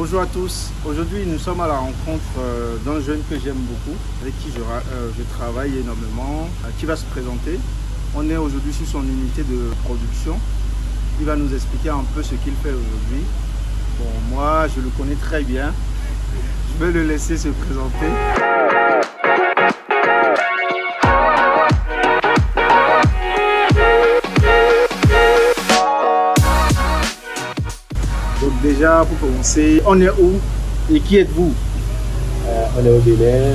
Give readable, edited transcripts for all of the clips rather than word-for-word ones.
Bonjour à tous. Aujourd'hui, nous sommes à la rencontre d'un jeune que j'aime beaucoup, avec qui je travaille énormément, qui va se présenter. On est aujourd'hui sur son unité de production. Il va nous expliquer un peu ce qu'il fait aujourd'hui. Bon, moi, je le connais très bien. Je vais le laisser se présenter. Donc déjà, pour commencer, on est où et qui êtes-vous? On est au Bénin,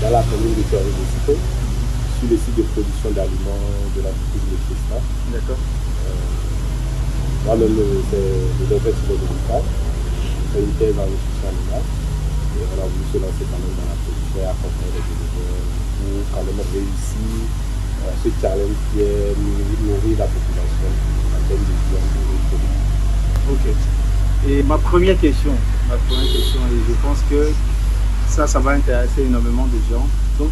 dans la commune de Théorie-de-Cité, sur le site de production d'aliments de l'entreprise Métista. D'accord. Moi-même, je devrais sur le médical. C'est une thèse en nutrition animale. Et on a voulu se lancer quand même dans la production et accompagner les éleveurs pour quand même réussir ce challenge qui est nourrir la population en termes de viande et de produits. Ok. Et ma première question, et je pense que ça va intéresser énormément de gens. Donc,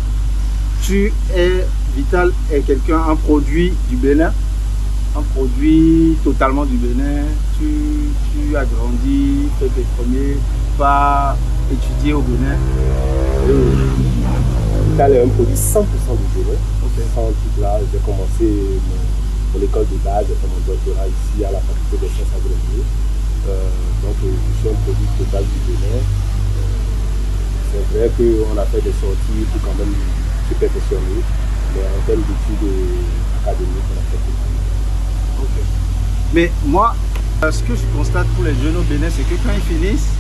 Vital est un produit du Bénin, un produit totalement du Bénin. Tu as grandi, fait tes premiers pas, étudié au Bénin. Vital est un produit 100% du Bénin. Okay. Sans tout là, j'ai commencé mon école de base, j'ai fait mon doctorat ici à la faculté des sciences agronomiques. Donc je suis un produit total du Bénin. C'est vrai qu'on a fait des sorties pour quand même se perfectionner, mais en termes d'études académiques, on a fait tout. Okay. Mais moi, ce que je constate pour les jeunes au Bénin, c'est que quand ils finissent,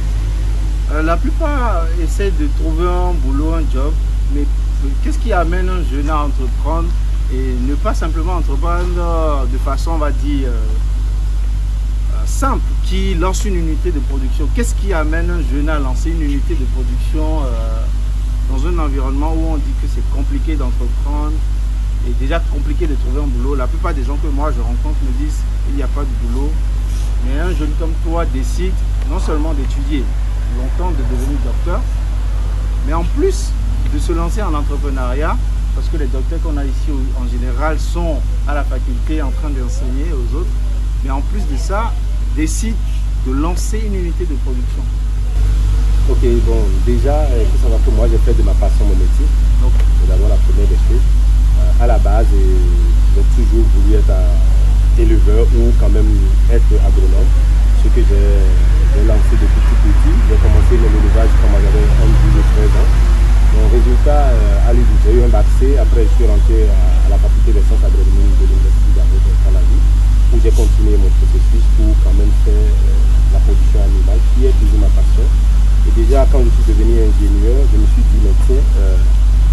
la plupart essaient de trouver un boulot, un job, mais qu'est-ce qui amène un jeune à entreprendre et ne pas simplement entreprendre de façon, on va dire, simple, qui lance une unité de production? Qu'est-ce qui amène un jeune à lancer une unité de production dans un environnement où on dit que c'est compliqué d'entreprendre et déjà compliqué de trouver un boulot? La plupart des gens que moi je rencontre me disent qu'il n'y a pas de boulot, mais un jeune comme toi décide non seulement d'étudier longtemps, de devenir docteur, mais en plus de se lancer en entrepreneuriat, parce que les docteurs qu'on a ici en général sont à la faculté en train d'enseigner aux autres, mais en plus de ça, décide de lancer une unité de production. Ok, bon, déjà, il faut savoir que moi j'ai fait de ma passion mon métier. Donc, c'est d'abord la première des choses. À la base, j'ai toujours voulu être éleveur ou quand même être agronome. Ce que j'ai lancé depuis tout petit. J'ai commencé l'élevage quand j'avais 12 ou 13 ans. Mon résultat, j'ai eu un bac C. Après, je suis rentré à la faculté des sciences agronomiques de l'université d'Avignon, où j'ai continué mon processus pour quand même faire la production animale, qui est toujours ma passion. Et déjà, quand je suis devenu ingénieur, je me suis dit, mais tiens,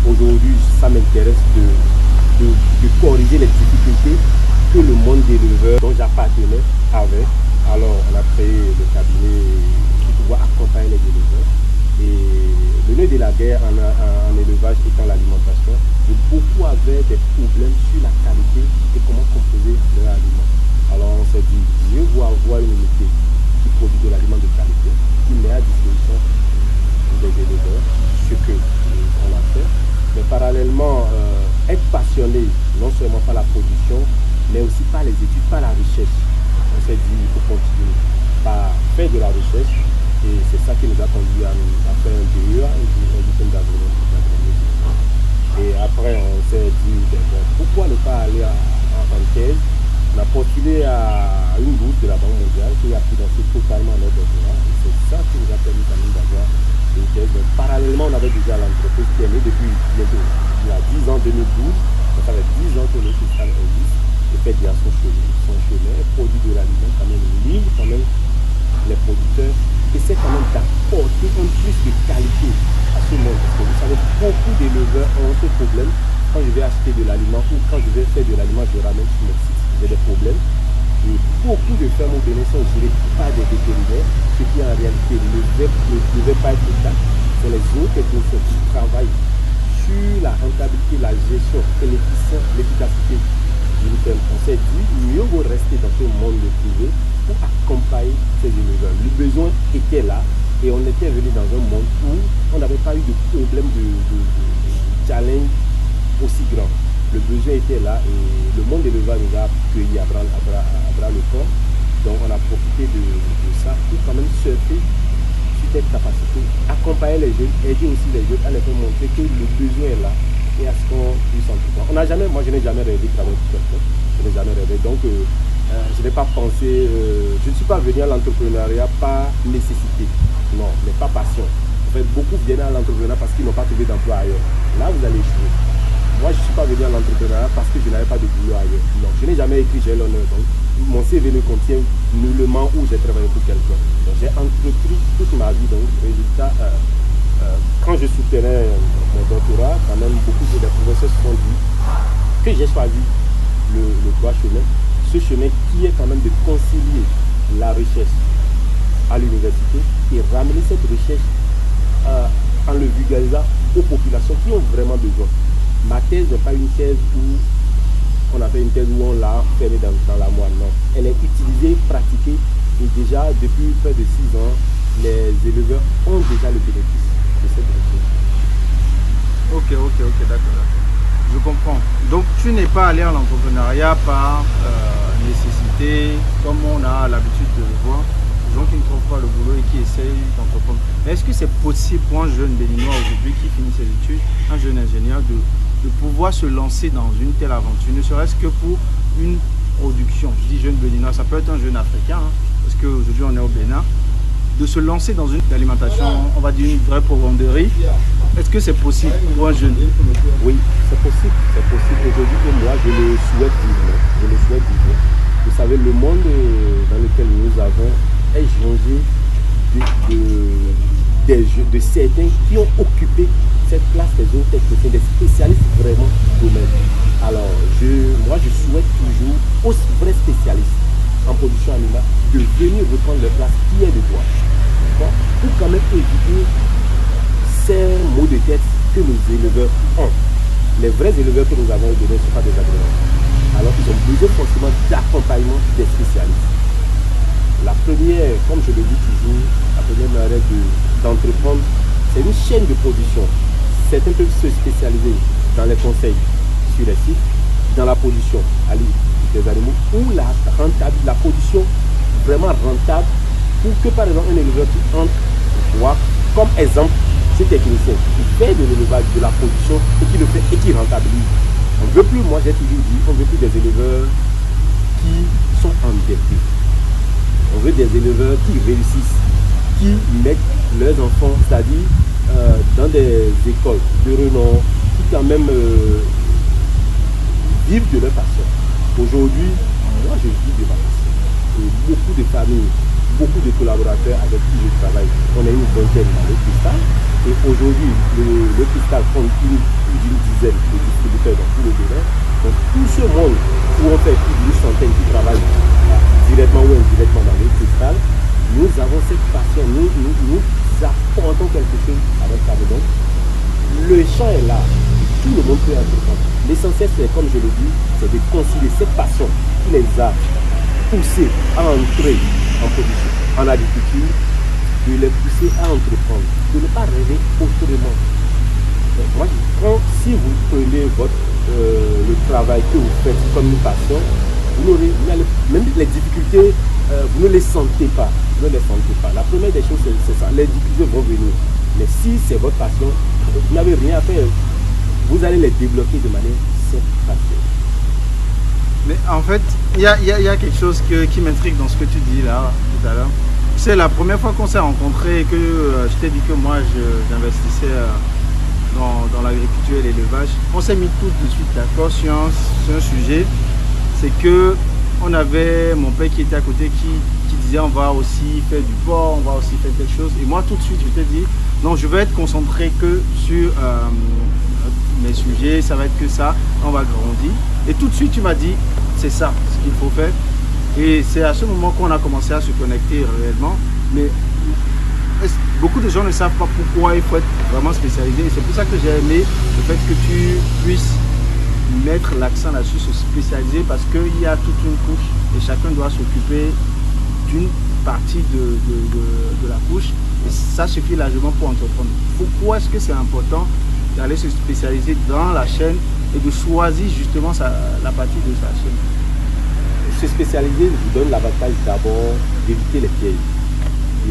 aujourd'hui, ça m'intéresse de corriger les difficultés que le monde d'éleveurs dont j'appartenais avait. Alors, on a créé le cabinet pour pouvoir accompagner les éleveurs. Et le nœud de la guerre en élevage étant l'alimentation, beaucoup avaient des problèmes sur la qualité et comment composer leur aliment. Alors on s'est dit, mieux vaut avoir une unité qui produit de l'aliment de qualité, qui met à disposition des éleveurs, ce qu'on a fait. Mais parallèlement, être passionné non seulement par la production, mais aussi par les études, par la recherche. On s'est dit, il faut continuer par faire de la recherche. Et c'est ça qui nous a conduit à faire un DEA, un diplôme d'agronomie. Et après, on s'est dit, bon, pourquoi ne pas aller en thèse? On a postulé à une bourse de la Banque mondiale qui a financé totalement notre doctorat. Et c'est ça qui nous a permis quand même d'avoir une thèse. Donc, parallèlement, on avait déjà l'entreprise qui est née depuis bientôt, il y a 10 ans, 2012. Donc, ça fait 10 ans que le fiscal existe et fait déjà son chemin, produit de l'aliment, quand même livre quand même les producteurs, essaie quand même d'apporter un plus de qualité à ce monde. Parce que vous savez, beaucoup d'éleveurs ont ce problème. Quand je vais acheter de l'aliment ou quand je vais faire de l'aliment, je ramène sur mon site, j'ai des problèmes. Et beaucoup de fermes au Bénin sont gérées par des vétérinaires, ce qui en réalité ne devait pas être le cas. C'est les autres techniciens qui travaillent sur la rentabilité, la gestion et l'efficacité d'une ferme. On s'est dit, mieux vaut rester dans ce monde privé pour accompagner ces éleveurs. Le besoin était là et on était venu dans un monde où on n'avait pas eu de problème de challenge aussi grand. Le besoin était là et le monde de l'élevage nous a accueillis à bras le corps. Donc on a profité de ça pour quand même surfer sur accompagner les jeunes, aider aussi les jeunes à les faire montrer que le besoin est là et à ce qu'on puisse entreprendre. Moi je n'ai jamais rêvé de travailler pour quelqu'un, je n'ai jamais rêvé, donc je n'ai pas pensé, je ne suis pas venu à l'entrepreneuriat par nécessité, non, mais pas passion. En fait, beaucoup viennent à l'entrepreneuriat parce qu'ils n'ont pas trouvé d'emploi ailleurs. Là, vous allez échouer. Moi, je ne suis pas venu à l'entrepreneuriat parce que je n'avais pas de boulot ailleurs. Non, je n'ai jamais écrit j'ai l'honneur. Donc, mon CV ne contient nullement où j'ai travaillé pour quelqu'un. J'ai entrepris toute ma vie. Donc, résultat, quand je soutenais mon doctorat, quand même beaucoup de professeurs se sont dit que j'ai choisi le droit chemin. Ce chemin qui est quand même de concilier la recherche à l'université et ramener cette recherche en le vulgarisant aux populations qui ont vraiment besoin. Ma thèse n'est pas une thèse où on a fait une thèse où on l'a fermée dans la moelle, non. Elle est utilisée, pratiquée et déjà depuis près de 6 ans, les éleveurs ont déjà le bénéfice de cette recherche. Ok, d'accord. Je comprends. Donc tu n'es pas allé à l'entrepreneuriat par nécessité, comme on a l'habitude de le voir, les gens qui ne trouvent pas le boulot et qui essayent d'entreprendre. Mais est-ce que c'est possible pour un jeune béninois aujourd'hui qui finit ses études, un jeune ingénieur, de pouvoir se lancer dans une telle aventure, ne serait-ce que pour une production? Je dis jeune béninois, ça peut être un jeune africain, hein, parce qu'aujourd'hui on est au Bénin, de se lancer dans une alimentation, on va dire une vraie provendeurie. Est-ce que c'est possible pour un jeune? Oui, c'est possible. C'est possible. Aujourd'hui, pour moi, je le souhaite vivement. Je le souhaite vivement. Vous savez, le monde dans lequel nous avons est changé de certains qui ont occupé cette place des autres techniciens, des spécialistes vraiment du domaine. Alors, moi, je souhaite toujours aux vrais spécialistes en production animale de venir reprendre leur place qui est le droit. Pour quand même éviter ces maux de tête que nos éleveurs ont. Les vrais éleveurs que nous avons au Bénin ne sont pas des agronome. Alors ils ont besoin forcément d'accompagnement des spécialistes. La première, comme je le dis toujours, la première manière d'entreprendre, c'est une chaîne de production. Certains peuvent se spécialiser dans les conseils sur les sites, dans la production des animaux, ou la production vraiment rentable, pour que par exemple un éleveur qui entre voit comme exemple ce technicien qui fait de l'élevage, de la production et qui le fait et qui rentabilise. On ne veut plus, moi j'ai toujours dit, on ne veut plus des éleveurs qui sont endettés. On veut des éleveurs qui réussissent, qui mettent leurs enfants, c'est-à-dire dans des écoles de renom, qui quand même vivent de leur passion. Aujourd'hui, moi je vis de ma passion. Et beaucoup de familles, beaucoup de collaborateurs avec qui je travaille, on a une vingtaine dans le cristal. Et aujourd'hui, le cristal compte plus d'une dizaine de distributeurs dans tout le Bénin. Donc tout ce monde où on fait plus d'une centaine qui travaillent directement ou indirectement dans le cristal, nous avons cette passion, nous apportons quelque chose avec ça. Donc le champ est là, tout le monde peut entreprendre. L'essentiel, c'est comme je le dis, c'est de concilier cette passion qui les a poussés à entrer en production, en agriculture, de les pousser à entreprendre, de ne pas rêver autrement. Moi, si vous prenez le travail que vous faites comme une passion, même les difficultés, vous ne les sentez pas. Vous ne les sentez pas. La première des choses, c'est ça. Les difficultés vont venir. Mais si c'est votre passion, vous n'avez rien à faire. Vous allez les débloquer de manière satisfaisante. Mais en fait, il y a quelque chose qui m'intrigue dans ce que tu dis là, tout à l'heure. C'est la première fois qu'on s'est rencontrés et que je t'ai dit que moi j'investissais dans l'agriculture et l'élevage. On s'est mis tout de suite d'accord sur un sujet. C'est que on avait mon père qui était à côté qui disait on va aussi faire du porc, on va aussi faire quelque chose. Et moi tout de suite je t'ai dit non, je vais être concentré que sur mes sujets, ça va être que ça, on va grandir. Et tout de suite tu m'as dit c'est ça ce qu'il faut faire. Et c'est à ce moment qu'on a commencé à se connecter réellement. Mais beaucoup de gens ne savent pas pourquoi il faut être vraiment spécialisé. Et c'est pour ça que j'ai aimé le fait que tu puisses mettre l'accent là-dessus, se spécialiser, parce qu'il y a toute une couche et chacun doit s'occuper d'une partie de la couche. Et ça suffit largement pour entreprendre. Pourquoi est-ce que c'est important d'aller se spécialiser dans la chaîne et de choisir justement la partie de sa chaîne? Se spécialiser vous donne l'avantage d'abord d'éviter les pièges.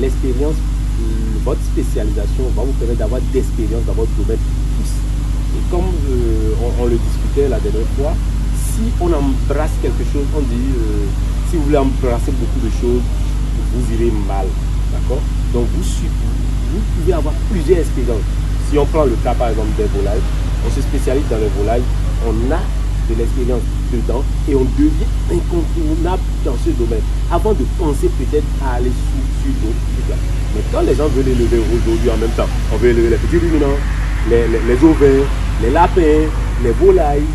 L'expérience votre spécialisation va vous permettre d'avoir d'expérience dans votre domaine plus. Et comme on le discutait la dernière fois, si on embrasse quelque chose, on dit, si vous voulez embrasser beaucoup de choses, vous irez mal. D'accord? Donc vous pouvez avoir plusieurs expériences. Si on prend le cas par exemple des volailles, on se spécialise dans les volailles, on a de l'expérience dedans et on devient incontournable dans ce domaine avant de penser peut-être à aller sur d'autres. Mais quand les gens veulent élever aujourd'hui en même temps, on veut élever les petits ruminants, les ovins, les lapins, les volailles,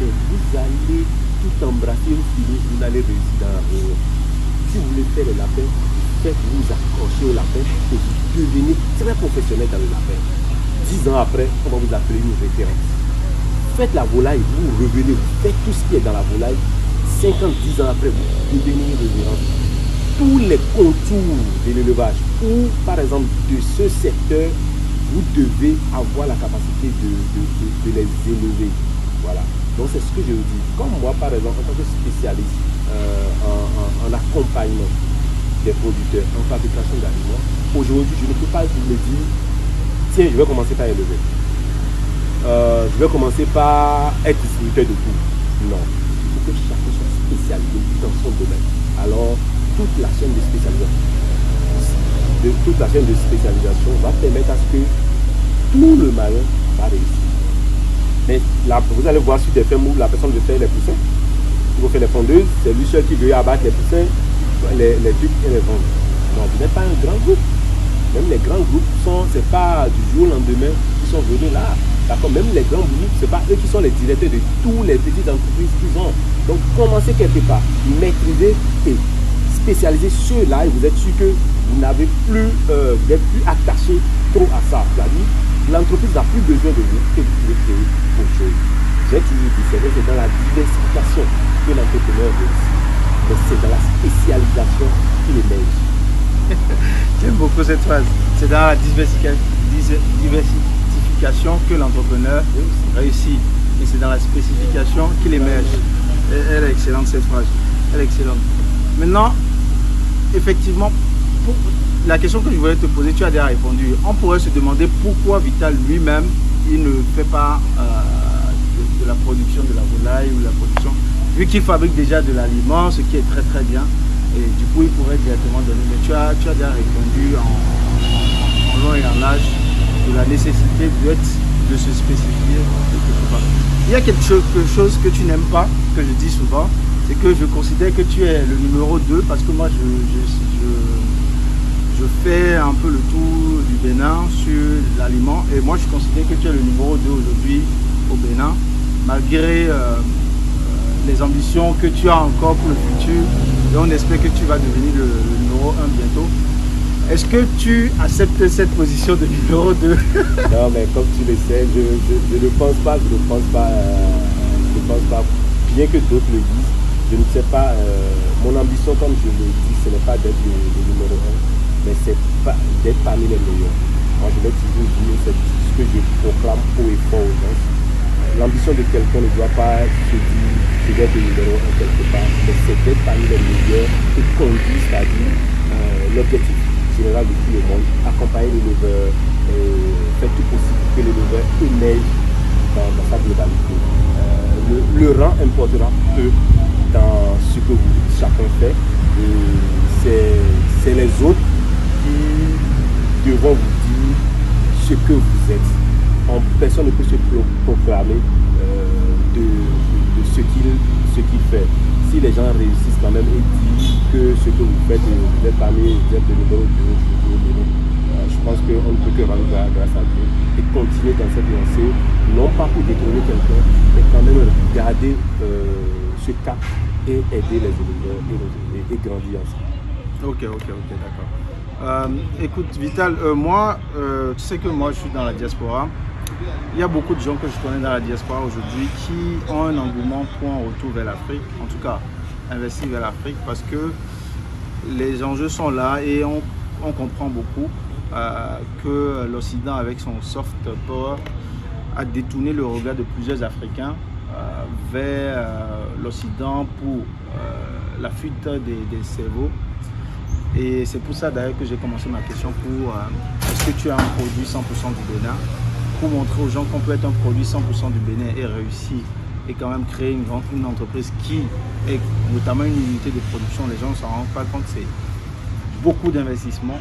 mais vous allez tout embrasser, vous allez réussir dans la vie. Si vous voulez faire les lapins, faites-vous accrocher au lapin et vous devenez très professionnel dans le lapin. 10 ans après, on va vous appeler une référence. Faites la volaille, vous revenez, vous faites tout ce qui est dans la volaille. 50, 10 ans après, vous devenez une référence. Tous les contours de l'élevage ou par exemple de ce secteur, vous devez avoir la capacité de les élever. Voilà. Donc c'est ce que je vous dis. Comme moi par exemple, en tant que spécialiste en accompagnement des producteurs, en fabrication d'aliments, aujourd'hui je ne peux pas vous le dire, tiens, je vais commencer par élever. Je vais commencer par être distributeur de tout. Non. Il faut que chacun soit spécialisé dans son domaine. Alors, toute la chaîne de spécialisation va permettre à ce que tout le maillon va réussir. Mais là, vous allez voir sur des fermes où la personne veut faire les poussins, il veut faire les pondeuses, c'est lui seul qui veut abattre les poussins, les ducs et les vendre. Non, vous n'êtes pas un grand groupe. Même les grands groupes, c'est pas du jour au lendemain qu'ils sont venus là. D'accord, même les grands groupes, ce n'est pas eux qui sont les directeurs de tous les petites entreprises qu'ils ont. Donc commencez quelque part, maîtrisez et spécialisez ceux-là et vous êtes sûr que vous n'avez plus, vous n'êtes plus attaché trop à ça. C'est-à-dire, l'entreprise n'a plus besoin de vous que vous pouvez créer autre chose. J'ai toujours dit, c'est dans la diversification que l'entrepreneur réussit. Mais c'est dans la spécialisation qu'il émerge. J'aime beaucoup cette phrase. C'est dans la diversification que l'entrepreneur réussit. Et c'est dans la spécification qu'il émerge. Et elle est excellente cette phrase. Elle est excellente. Maintenant, effectivement, pour la question que je voulais te poser, tu as déjà répondu. On pourrait se demander pourquoi Vital lui-même, il ne fait pas de la production de la volaille ou de la production, vu qu'il fabrique déjà de l'aliment, ce qui est très très bien. Et du coup, il pourrait directement donner. Mais tu as déjà répondu en long et en large de la nécessité de se spécifier quelque part. Il y a quelque chose que tu n'aimes pas, que je dis souvent, c'est que je considère que tu es le numéro 2 parce que moi, je fais un peu le tour du Bénin sur l'aliment et moi, je considère que tu es le numéro 2 aujourd'hui au Bénin, malgré les ambitions que tu as encore pour le futur. Et on espère que tu vas devenir le numéro 1 bientôt. Est-ce que tu acceptes cette position de numéro 2? Non, mais comme tu le sais, je ne pense pas, bien que d'autres le disent, je ne sais pas, mon ambition, comme je le dis, ce n'est pas d'être le numéro 1, mais c'est d'être parmi les meilleurs. Moi, je vais toujours dire, c'est ce que je proclame haut et fort aux gens. L'ambition de quelqu'un ne doit pas se dire, je vais être le numéro 1 quelque part, mais c'est d'être parmi les meilleurs et conduire, c'est-à-dire l'objectif général de tout le monde, accompagner l'éleveur, faire tout possible pour que l'éleveur émerge dans sa globalité. Le rang importera peu dans ce que chacun fait et c'est les autres qui devront vous dire ce que vous êtes. Personne ne peut se proclamer de ce qu'il fait. Si les gens réussissent quand même et disent que ce que vous faites, vous êtes parmi, vous êtes le numéro 2, je pense qu'on ne peut que rendre grâce à Dieu et continuer dans cette lancée, non pas pour détourner quelqu'un, mais quand même garder ce cap et aider les éleveurs et grandir ensemble. Ok, d'accord. Écoute Vital, moi, tu sais que moi je suis dans la diaspora. Il y a beaucoup de gens que je connais dans la diaspora aujourd'hui qui ont un engouement pour un retour vers l'Afrique, en tout cas investir vers l'Afrique parce que les enjeux sont là et on comprend beaucoup que l'Occident avec son soft power a détourné le regard de plusieurs Africains vers l'Occident pour la fuite des cerveaux. Et c'est pour ça d'ailleurs que j'ai commencé ma question pour est-ce que tu as un produit 100% du Bénin, pour montrer aux gens qu'on peut être un produit 100% du Bénin et réussir et quand même créer une entreprise qui est notamment une unité de production. Les gens ne s'en rendent pas compte, c'est beaucoup d'investissements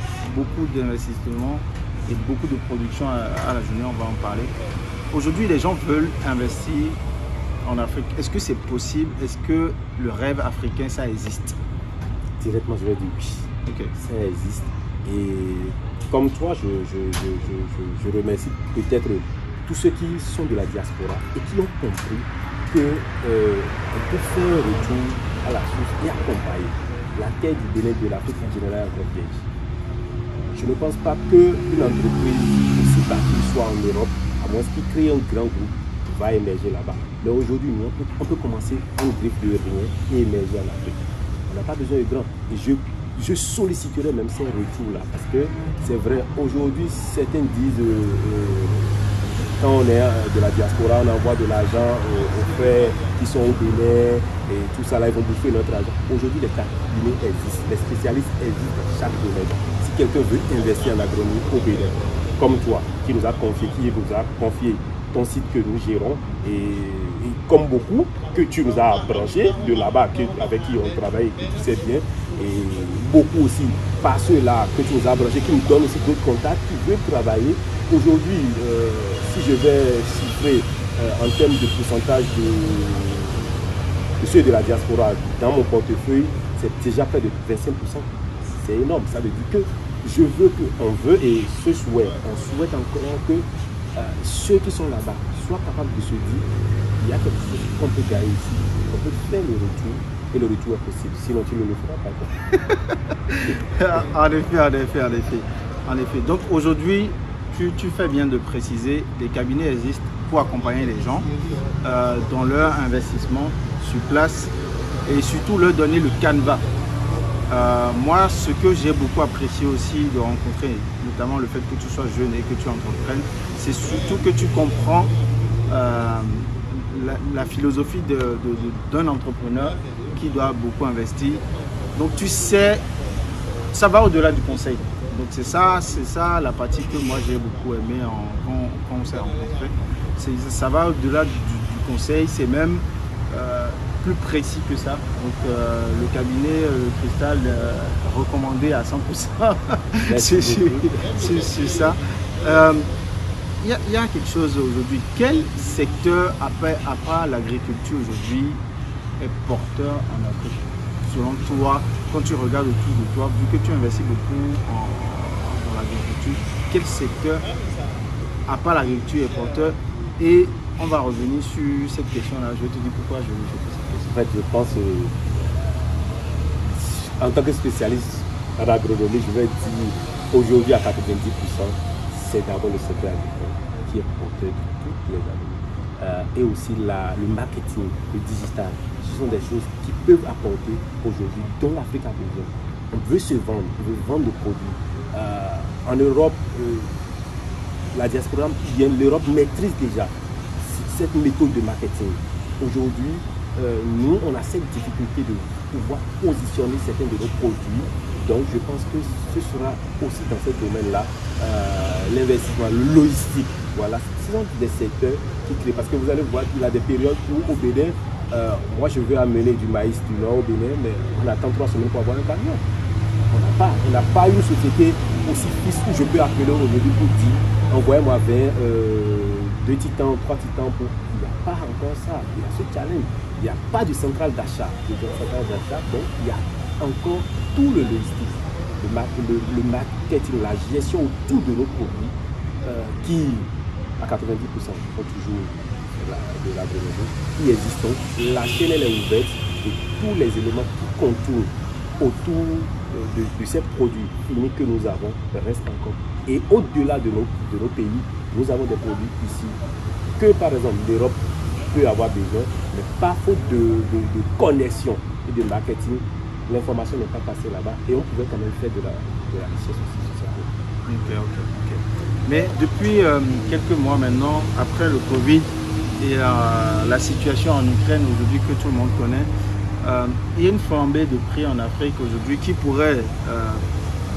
et beaucoup de production à la journée, on va en parler. Aujourd'hui, les gens veulent investir en Afrique. Est-ce que c'est possible? Est-ce que le rêve africain, ça existe? Directement, je vais dire oui. Okay. Ça existe. Et comme toi, je remercie peut-être tous ceux qui sont de la diaspora et qui ont compris qu'on peut faire un retour à la source et accompagner. La terre du Bénin, de l'Afrique en général, est encore vieille. Je ne pense pas qu'une entreprise aussi partie soit en Europe, à moins qu'il crée un grand groupe, va émerger là-bas. Mais aujourd'hui, on peut commencer un griffe de rien et émerger en Afrique. On n'a pas besoin de grand. Et je solliciterai même ces retours-là. Parce que c'est vrai, aujourd'hui, certains disent, quand on est de la diaspora, on envoie de l'argent aux frères qui sont au Bénin et tout ça, là, ils vont bouffer notre argent. Aujourd'hui, les cabinets existent, les spécialistes existent dans chaque domaine. Si quelqu'un veut investir en agronomie au Bénin, comme toi, qui nous a confié ton site que nous gérons, et comme beaucoup, que tu nous as branché de là-bas, avec qui on travaille, que tu sais bien, et beaucoup aussi par ceux-là que tu nous as branché, qui nous donnent aussi d'autres contacts, qui veulent travailler. Aujourd'hui, si je vais chiffrer en termes de pourcentage de ceux de la diaspora dans mon portefeuille, c'est déjà près de 25%. C'est énorme, ça veut dire que je veux qu'on veut, et on souhaite encore que ceux qui sont là-bas soient capables de se dire il y a quelque chose qu'on peut gagner ici, on peut faire le retour, et le retour est possible, sinon tu ne le feras pas. En effet. Donc aujourd'hui, tu fais bien de préciser, les cabinets existent pour accompagner les gens dans leur investissement sur place et surtout leur donner le canevas. Moi, ce que j'ai beaucoup apprécié aussi de rencontrer, notamment le fait que tu sois jeune et que tu entreprennes, c'est surtout que tu comprends la philosophie d'un entrepreneur qui doit beaucoup investir. Donc tu sais, ça va au-delà du conseil. Donc c'est ça la partie que moi j'ai beaucoup aimé quand on s'est rencontrés. Ça va au-delà du conseil, c'est même plus précis que ça. Donc le cabinet Cristal recommandé à 100% c'est ça. Il y a quelque chose aujourd'hui. Quel secteur, à part l'agriculture aujourd'hui, est porteur en Afrique? Selon toi, quand tu regardes autour de toi, vu que tu investis beaucoup dans l'agriculture, quel secteur, à part l'agriculture, est porteur? Et on va revenir sur cette question-là. Je vais te dire pourquoi je pose cette question. En fait, je pense, en tant que spécialiste en agronomie, je vais dire aujourd'hui à 90%, c'est d'abord le secteur agricole qui est porteur de toutes les années. Et aussi le marketing, le digital. Ce sont des choses qui peuvent apporter aujourd'hui, dont l'Afrique a besoin. On veut se vendre, on veut vendre des produits. En Europe, la diaspora, l'Europe maîtrise déjà cette méthode de marketing. Aujourd'hui, nous, on a cette difficulté de pouvoir positionner certains de nos produits. Donc, je pense que ce sera aussi dans ce domaine-là, l'investissement, le logistique. Voilà, ce sont des secteurs qui créent. Parce que vous allez voir qu'il y a des périodes où au Bénin, moi je veux amener du maïs du nord au Bénin, mais on attend 3 semaines pour avoir un camion. On n'a pas une société aussi fixe où je peux appeler aujourd'hui pour dire envoyez-moi vers 2 titans, 3 titans pour. Il n'y a pas encore ça. Il y a ce challenge. Il n'y a pas de centrale d'achat. Donc il y a encore tout le logistique, le marketing, la gestion autour de nos produits qui, à 90%, sont toujours de l'agronomie, qui existent. La chaîne elle est ouverte et tous les éléments qui contournent autour de ces produits finis que nous avons restent encore. Et au-delà de nos pays, nous avons des produits ici que par exemple l'Europe peut avoir besoin, mais par faute de connexion et de marketing, l'information n'est pas passée là-bas et on pouvait quand même faire de la richesse aussi sur ça. Ok. Mais depuis quelques mois maintenant, après le Covid et la situation en Ukraine aujourd'hui que tout le monde connaît, il y a une flambée de prix en Afrique aujourd'hui qui pourrait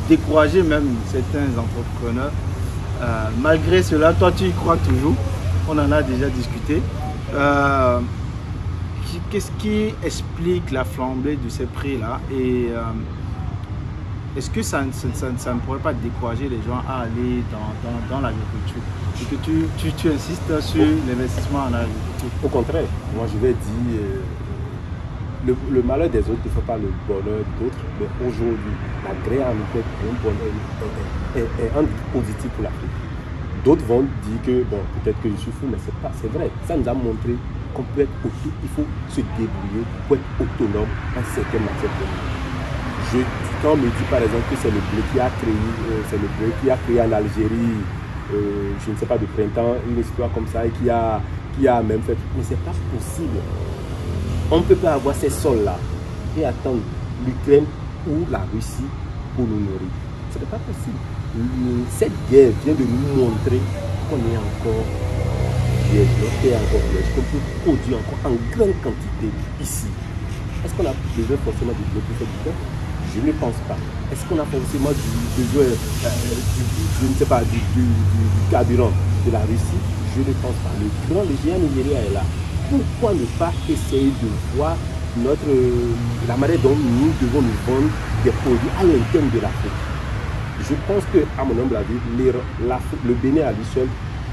décourager même certains entrepreneurs. Malgré cela, toi tu y crois toujours, on en a déjà discuté. Qu'est-ce qui explique la flambée de ces prix-là et est-ce que ça ne pourrait pas décourager les gens à aller dans l'agriculture? Et que tu insistes sur l'investissement en agriculture. Au contraire, moi je vais dire, le malheur des autres ne fait pas le bonheur d'autres, mais aujourd'hui, la grêle en Ukraine est un positif pour l'Afrique. D'autres vont dire que, bon, peut-être que je suis fou, mais c'est vrai. Ça nous a montré qu'on peut être il faut se débrouiller pour être autonome en certaines matières premières. Quand on me dit par exemple que c'est le blé qui a créé en Algérie, je ne sais pas, de printemps, une histoire comme ça, et qui a même fait. Mais c'est pas possible. On ne peut pas avoir ces sols-là et attendre l'Ukraine ou la Russie pour nous nourrir. Ce n'est pas possible. Cette guerre vient de nous montrer qu'on est encore qu'on peut produire encore en grande quantité ici. Est-ce qu'on a besoin forcément de blé pour faire du pain? Je ne pense pas. Est-ce qu'on a forcément besoin je ne sais pas, du carburant de la Russie? Je ne pense pas. Le géant nigérien est là. Pourquoi ne pas essayer de voir la manière dont nous devons nous vendre des produits à l'intérieur de l'Afrique? Je pense que, à mon humble avis, le Bénin à lui seul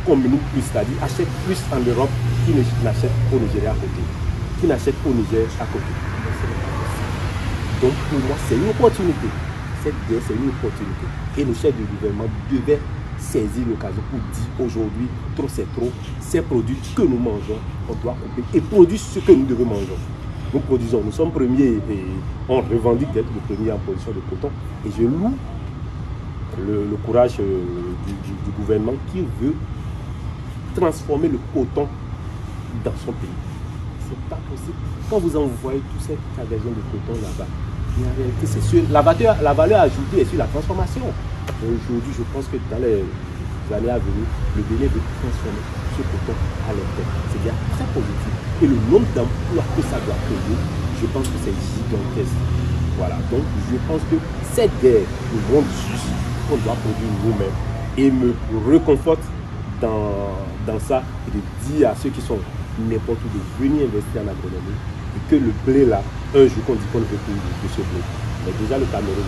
communique plus, c'est-à-dire achète plus en Europe qu'il n'achète au Nigeria à côté, qui n'achète au Niger à côté. Donc pour moi, c'est une opportunité. Cette guerre, c'est une opportunité. Et le chef du gouvernement devait saisir l'occasion pour dire aujourd'hui, trop c'est trop, ces produits que nous mangeons, on doit couper et produire ce que nous devons manger. Nous produisons, nous sommes premiers et on revendique d'être le premier en production de coton. Et je loue le courage du gouvernement qui veut transformer le coton dans son pays. C'est pas possible. Quand vous envoyez toute cette cargaison de coton là-bas, en réalité, c'est sur la valeur ajoutée est sur la transformation. Aujourd'hui, je pense que dans les années à venir, le Bénin veut transformer ce coton à l'interne. C'est bien très positif. Et le nombre d'emplois que ça doit créer, je pense que c'est gigantesque. Voilà. Donc, je pense que cette guerre nous montre juste qu'on doit produire nous-mêmes et me reconforte dans ça et de dire à ceux qui sont n'importe où de venir investir en agronomie et que le blé là, un jour qu'on dit qu'on ne veut plus de ce blé. Mais déjà le Cameroun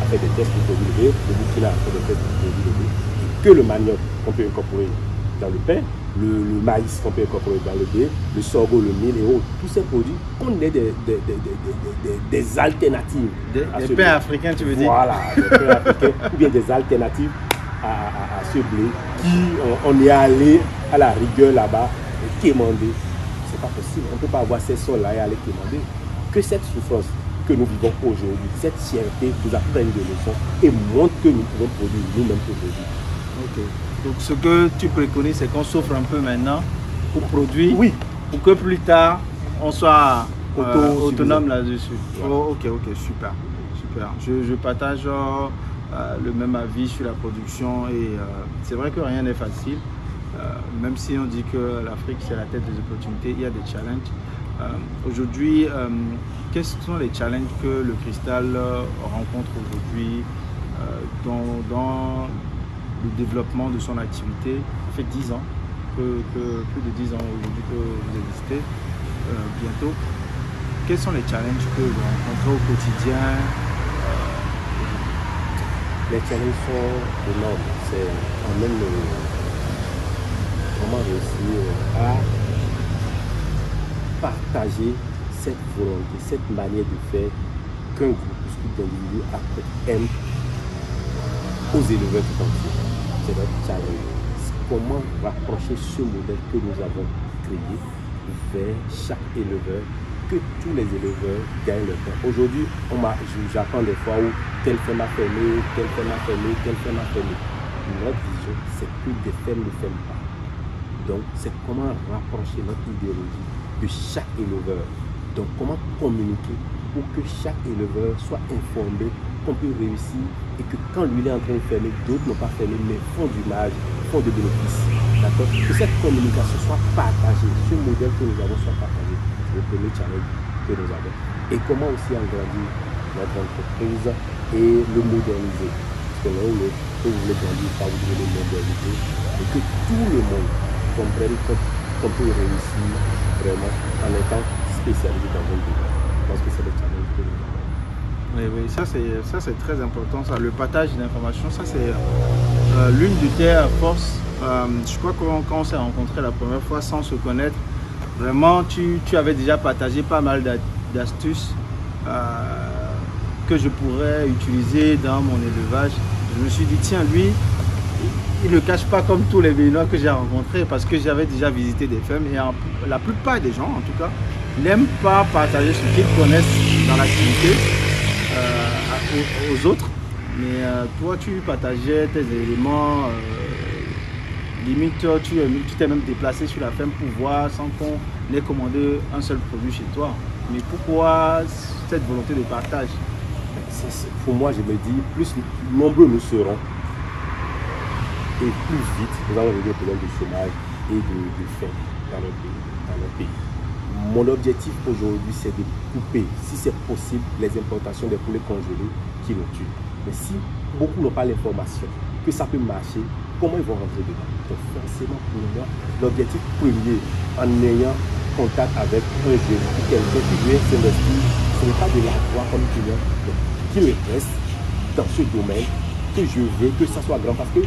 a fait des tests pour produire le blé, le Burkina a fait des tests pour produire le blé, et que le manioc qu'on peut incorporer dans le pain, le maïs qu'on peut incorporer dans le blé, le sorgho, le mil et autres, tous ces produits, qu'on ait des alternatives. Des pains africains, tu veux dire? Voilà, des pains africains, ou bien des alternatives à ce blé qui on est allé à la rigueur là-bas et quémander. C'est pas possible, on ne peut pas avoir ces sols-là et aller quémander. Que cette souffrance que nous vivons aujourd'hui, cette fierté nous apprenne des leçons et montre que nous pouvons produire nous-mêmes aujourd'hui. Ok. Donc ce que tu préconises, c'est qu'on souffre un peu maintenant pour produire, oui, pour que plus tard on soit autonome là-dessus. Voilà. Oh, ok, super. Je partage le même avis sur la production et c'est vrai que rien n'est facile. Même si on dit que l'Afrique c'est la tête des opportunités, il y a des challenges. Aujourd'hui, quels sont les challenges que le Cristal rencontre aujourd'hui dans le développement de son activité? Ça fait 10 ans, plus de 10 ans aujourd'hui que vous existez, bientôt. Quels sont les challenges que vous rencontrez au quotidien? Les challenges sont énormes. C'est quand même comment réussir à partager cette volonté, cette manière de faire qu'un groupe d'individus aime aux éleveurs tout entiers. C'est notre challenge. Comment rapprocher ce modèle que nous avons créé vers chaque éleveur, que tous les éleveurs gagnent leur temps. Aujourd'hui, j'apprends des fois où telle ferme a fermé, telle ferme a fermé, telle ferme a fermé. Notre vision, c'est que des fermes ne ferment pas. Donc, c'est comment rapprocher notre idéologie de chaque éleveur. Donc, comment communiquer pour que chaque éleveur soit informé qu'on peut réussir et que quand lui est en train de fermer, d'autres n'ont pas fermé, mais font du marge, font de bénéfices. D'accord? Que cette communication soit partagée, ce modèle que nous avons soit partagé. C'est le premier challenge que nous avons. et comment aussi agrandir notre entreprise et le moderniser. Parce que là où que vous voulez grandir, vous voulez le moderniser et que tout le monde comprenne qu'on peut réussir vraiment en étant spécialisé dans un domaine. Je pense que c'est le challenge que nous avons. Oui, ça c'est très important, ça. Le partage d'informations, ça c'est l'une de tes forces. Je crois que quand on s'est rencontrés la première fois sans se connaître, vraiment tu avais déjà partagé pas mal d'astuces que je pourrais utiliser dans mon élevage. Je me suis dit, tiens, lui, il ne cache pas comme tous les Béninois que j'ai rencontrés, parce que j'avais déjà visité des fermes et la plupart des gens, en tout cas, n'aiment pas partager ce qu'ils connaissent dans l'activité aux autres. Mais toi, tu partageais tes éléments, limite, tu t'es même déplacé sur la ferme pour voir sans qu'on ait commandé un seul produit chez toi. Mais pourquoi cette volonté de partage? Pour moi, je me dis, plus nombreux nous serons, et plus vite, nous allons régler le problème du chômage et de faim dans notre pays. Mon objectif aujourd'hui, c'est de couper, si c'est possible, les importations des poulets congelés qui nous tuent. Mais si beaucoup n'ont pas l'information que ça peut marcher, comment ils vont rentrer dedans? Donc forcément, pour moi, l'objectif premier, en ayant contact avec un jeune ou quelqu'un qui veut s'investir, ce n'est pas de l'avoir comme client, mais qu'il reste dans ce domaine, que je veux que ça soit grand. Parce que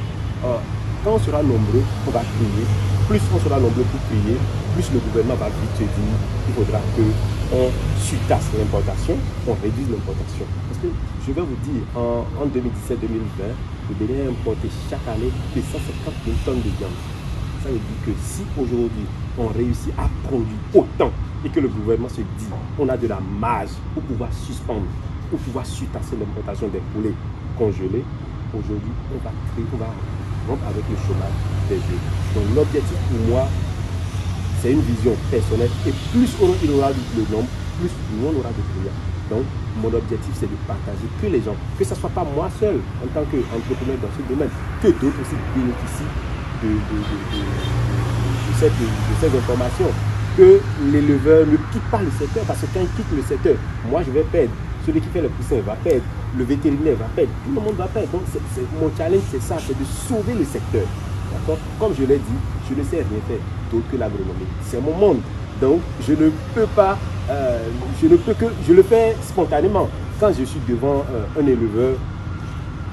quand on sera nombreux, on va crier. Plus on sera nombreux pour crier, plus le gouvernement va vite se dire qu'il faudra qu'on surtasse l'importation, on réduise l'importation. Parce que je vais vous dire, en 2017-2020, le Bénin a importé chaque année 250 000 tonnes de viande. Ça veut dire que si aujourd'hui on réussit à produire autant et que le gouvernement se dit on a de la marge pour pouvoir suspendre, pour pouvoir surtasser l'importation des poulets congelés, aujourd'hui on va rompre avec le chômage des jeunes. Donc l'objectif pour moi, c'est une vision personnelle et plus il aura de nombre, plus nous on aura de clients. Donc mon objectif c'est de partager, que les gens, que ce ne soit pas moi seul en tant qu'entrepreneur dans ce domaine, que d'autres aussi bénéficient de ces informations, que l'éleveur ne quitte pas le secteur, parce que quand il quitte le secteur, moi je vais perdre, celui qui fait le poussin va perdre, le vétérinaire va perdre, tout le monde va perdre. Donc mon challenge c'est ça, c'est de sauver le secteur. Comme je l'ai dit, je ne sais rien faire d'autre que l'agronomie. C'est mon monde. Donc je ne peux pas, je le fais spontanément. Quand je suis devant un éleveur,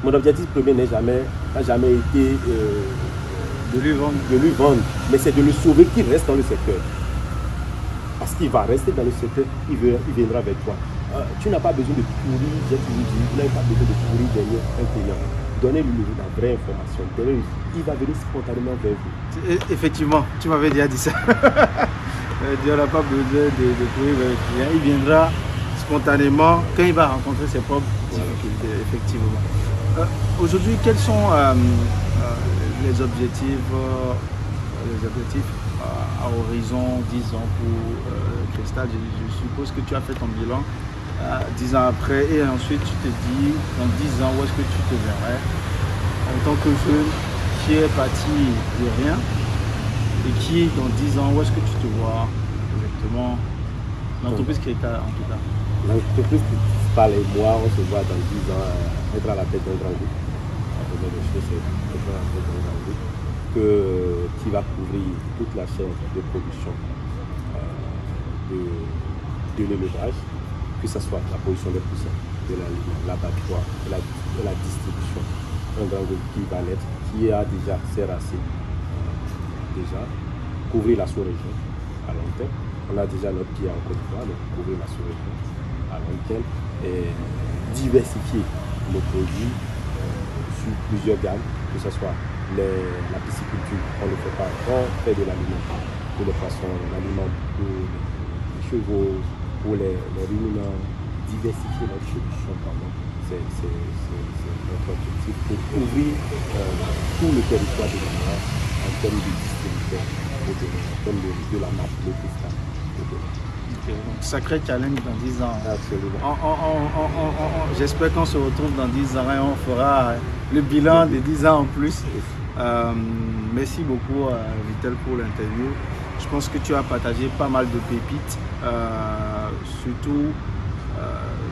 mon objectif premier n'a jamais été de lui vendre, mais c'est de le sauver, qu'il reste dans le secteur. Parce qu'il va rester dans le secteur, il viendra vers toi. Tu n'as pas besoin de courir, j'ai toujours dit, tu n'as pas besoin de courir derrière un client. Donnez-lui la vraie information, il va venir spontanément vers vous. Effectivement, tu m'avais déjà dit ça. On n'a pas besoin de courir vers le client, il viendra spontanément quand il va rencontrer ses propres difficultés, effectivement. Aujourd'hui, quels sont les objectifs à horizon 10 ans pour Cristal? Je suppose que tu as fait ton bilan 10 ans après et ensuite tu te dis dans 10 ans où est-ce que tu te verrais en tant que jeune qui est parti de rien et qui dans 10 ans où est-ce que tu te vois exactement, l'entreprise Cristal en tout cas? L'entreprise Cristal et moi, on se voit dans 10 ans être à la tête d'un grand groupe. La première des choses, c'est être à la tête d'un grand groupe qui va couvrir toute la chaîne de production de l'élevage, que ce soit la production des poussins, de l'abattoir, de la distribution. Un grand groupe qui va naître, qui a déjà ses racines, couvrir la sous-région à long terme. On a déjà notre pied en Côte d'Ivoire, donc couvrir la sous-région à long terme et diversifier nos produits sur plusieurs gammes, que ce soit la pisciculture, on ne fait pas, on fait de l'aliment pour les poissons, l'aliment pour les chevaux, pour les ruminants, diversifier notre solution, c'est notre objectif pour couvrir tout le territoire de l'État en termes de distributeurs, en termes de la marque de Cristal. Okay, donc sacré challenge dans 10 ans. Absolument. J'espère qu'on se retrouve dans 10 ans et on fera le bilan des 10 ans en plus. Merci beaucoup Vitel pour l'interview. Je pense que tu as partagé pas mal de pépites, surtout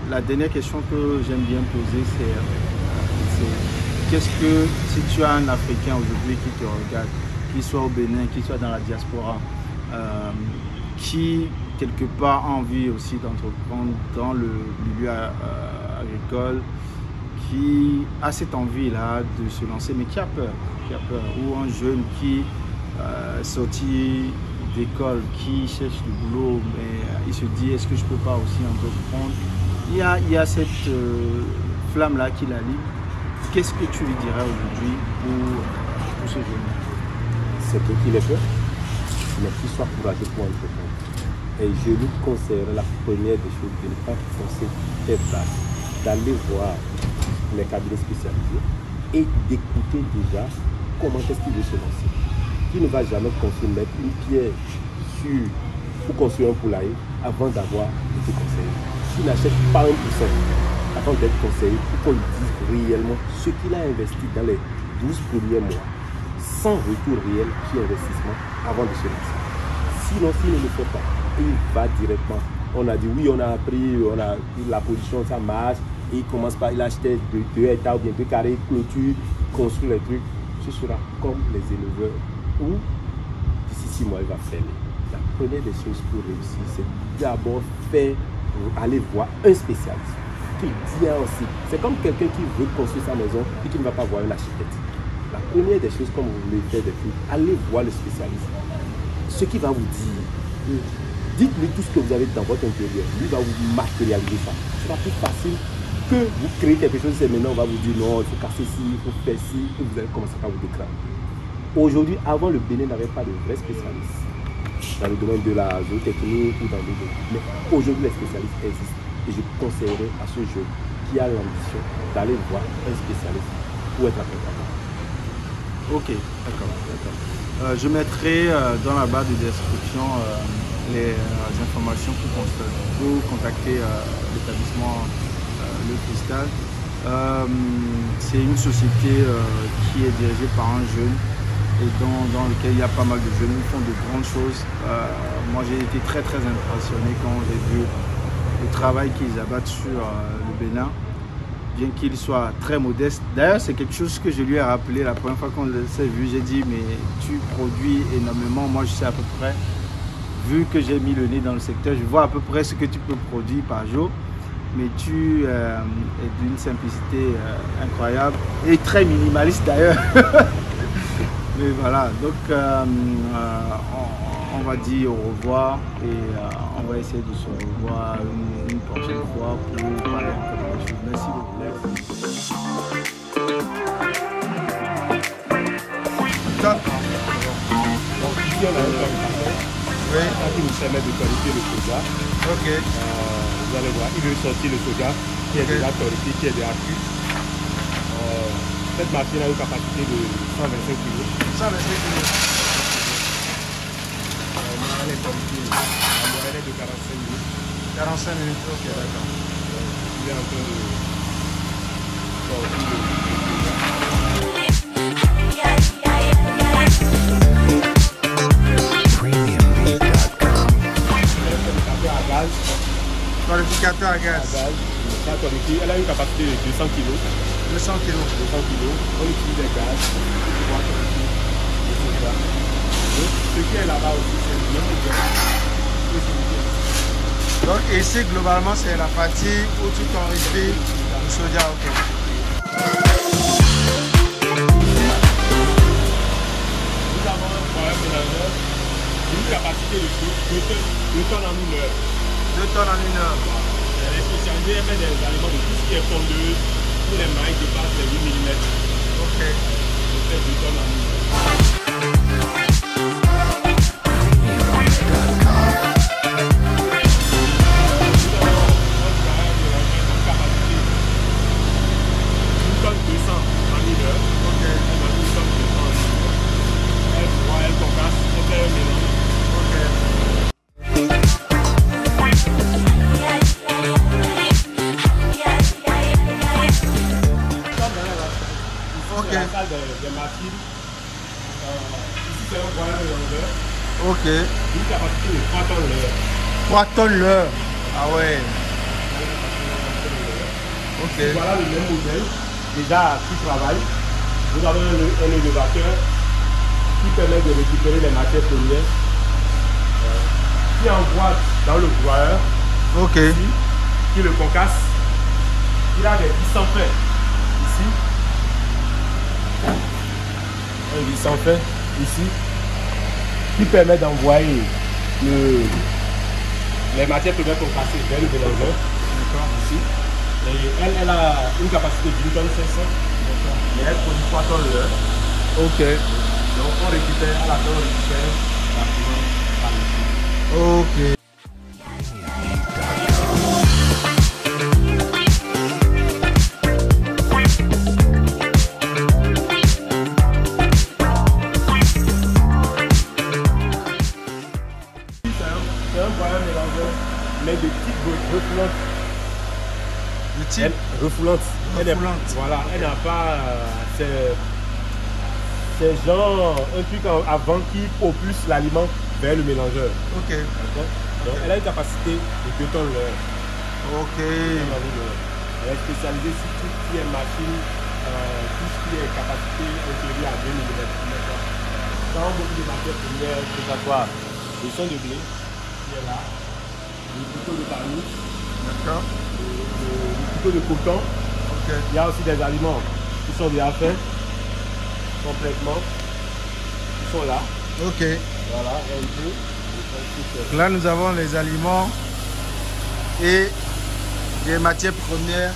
la dernière question que j'aime bien poser, c'est qu'est-ce que, si tu as un Africain aujourd'hui qui te regarde, qu'il soit au Bénin, qu'il soit dans la diaspora, qui quelque part a envie aussi d'entreprendre dans le milieu agricole, qui a cette envie-là de se lancer, mais qui a peur, ou un jeune qui est sorti d'école, qui cherche du boulot, mais il se dit est-ce que je ne peux pas aussi entreprendre. Il y a cette flamme-là qui l'allume. Qu'est-ce que tu lui dirais aujourd'hui pour ce jeune? C'est qu'il est peur, mais qu'il soit courageux pour entreprendre. Et je lui conseillerais la première des choses de ne pas forcer tête basse, d'aller voir les cabinets spécialisés et d'écouter déjà comment est-ce qu'il veut se lancer. Qui ne va jamais mettre une pierre pour construire un poulailler avant d'avoir été conseillé. Qui n'achète pas 1% avant d'être conseillé pour qu'on lui dise réellement ce qu'il a investi dans les 12 premiers mois sans retour réel sur investissement avant de se lancer. Sinon, s'il ne le fait pas, il va directement. On a dit oui, on a appris, la production, ça marche. Et il commence par, il achetait 2 hectares ou bien 2 carrés, clôture, construire les trucs. Ce sera comme les éleveurs où d'ici 6 mois, il va fermer. La première des choses pour réussir, c'est d'abord aller voir un spécialiste. Qui dit aussi, c'est comme quelqu'un qui veut construire sa maison et qui ne va pas voir un architecte. La première des choses, comme vous voulez faire des trucs, allez voir le spécialiste. Ce qu'il va vous dire, dites-lui tout ce que vous avez dans votre intérieur. Lui va vous matérialiser ça. Ce sera plus facile que vous créez quelque chose et maintenant on va vous dire non, il faut casser ci, il faut faire ci, et vous allez commencer à vous déclarer. Aujourd'hui, avant, le Bénin n'avait pas de vrais spécialistes dans le domaine de la zootechnie ou dans d'autres domaines. Mais aujourd'hui, les spécialistes existent. Et je conseillerais à ce jeune qui a l'ambition d'aller voir un spécialiste pour être accompagné. Ok, d'accord. Je mettrai dans la barre de description les informations pour contacter l'établissement Le Cristal. C'est une société qui est dirigée par un jeune et dans lequel il y a pas mal de jeunes qui font de grandes choses. Moi, j'ai été très impressionné quand j'ai vu le travail qu'ils abattent sur le Bénin, bien qu'il soit très modeste. D'ailleurs, c'est quelque chose que je lui ai rappelé la première fois qu'on s'est vu. J'ai dit, mais tu produis énormément. Moi, je sais à peu près, vu que j'ai mis le nez dans le secteur, je vois à peu près ce que tu peux produire par jour. Mais tu es d'une simplicité incroyable et très minimaliste d'ailleurs. Mais voilà, donc on va dire au revoir et on va essayer de se revoir une prochaine fois pour parler un peu de la chose. Merci beaucoup. Donc ici on a un plan qui nous permet de qualifier le soja. Ok. Vous allez voir, il veut sortir le soja qui est déjà torréfié, qui est déjà cuit. Cette machine a une capacité de 125 kg. 125 kg. Elle est torréfiée. La moyenne est de 45 minutes. 45 minutes, ok, d'accord. Il est en train de sortir le Purificateur à gaz. Elle a une capacité de 200 kg. 200 kg. 200 kg. On utilise des gaz pour pouvoir qualifier le soja. Donc, ce qui est là-bas aussi, c'est le bien de gaz. Donc, ici, globalement, c'est la partie où tu torréfies le soja. Okay. Nous avons un problème mélangeur d'une capacité de 2 tonnes en 1 heure. 2 tonnes en 1 heure. Elle est spécialisée, elle fait des aliments de tout ce qui est fondeuse, tous les mailles de base, c'est 8 mm. Ok. Je fais 2 tonnes en 1 heure. Des machines. Ici c'est un broyeur de longueur. Ok. Une capacité de 3 tonnes l'heure. 3 tonnes l'heure. Ah ouais. Ok. Voilà le même modèle, déjà qui travaille. Nous avons un élévateur qui permet de récupérer les matières premières, qui envoie dans le broyeur, Ok. ici, qui le concasse. Il a des vis sans fin ici. Un vis sans fin ici, qui permet d'envoyer les matières premières concassées vers le mélangeur. Ici. Et elle a une capacité d'une tonne 500. Mais elle produit 3 tonnes l'heure. Ok. Donc on récupère, à la fin on récupère rapidement par ici. Ok. C'est un broyeur mélangeur, mais de type refoulant. Le type Elle refoulante. Refoulante. Voilà, elle n'a pas. C'est genre un truc avant qui propulse l'aliment vers le mélangeur. Ok. D'accord. Donc elle a une capacité de 2 tonnes l'heure. Ok. Elle est spécialisée sur tout ce qui est machine, tout ce qui est capacité inférieure à 2 mm. Dans beaucoup de matières premières, que ce soit le son de blé, qui est là, le couteau de carnouche, D'accord. le couteau de coton. Ok. Il y a aussi des aliments qui sont déjà faits complètement, qui sont là. Ok. Voilà, un peu. Là, nous avons les aliments et les matières premières.